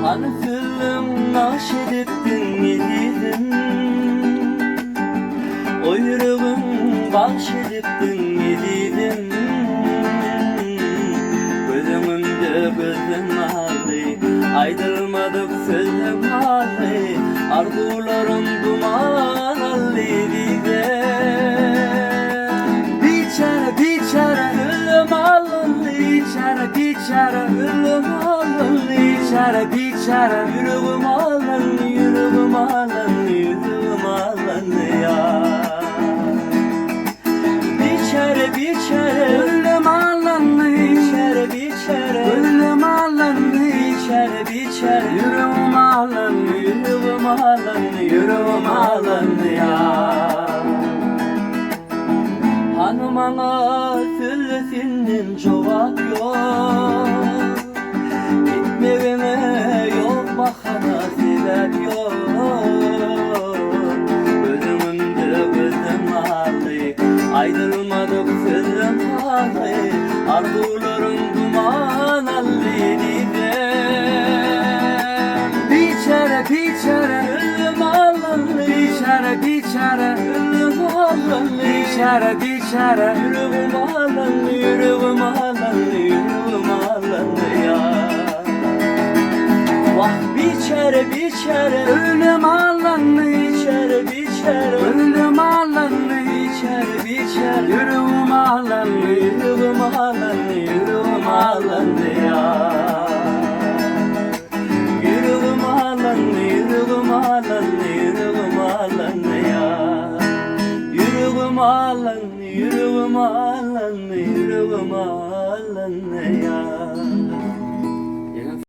Hani küllüm naş ediptin yedidin, o yüreğim bağış ediptin yedidin. Gözümünde gözüm aldı, aydılmadık sözüm aldı. Arzularım duman aldı bize. Biçare biçare ölüm alındı, biçare biçare ölüm alındı. Biçare biçare yüreğim alındı, yüreğim alındı, yüreğim alındı ya. Biçare biçare ölüm alındı, biçare biçare ölüm alındı. Biçare biçare yüreğim alındı, yüreğim alındı, yüreğim alındı ya. Hanımana sözlesinden cevap yok, gitmeme yok, bakana sebep yok. Gözümünde gözüm aldı, aydılmadık sözüm aldı. Arzularım duman aldı bize. Biçare biçare ölüm alındı, biçare biçare ölüm alındı. Biçare biçare yüreğim alındı, yüreğim alındı, yüreğim alındı ya. Vah biçare biçare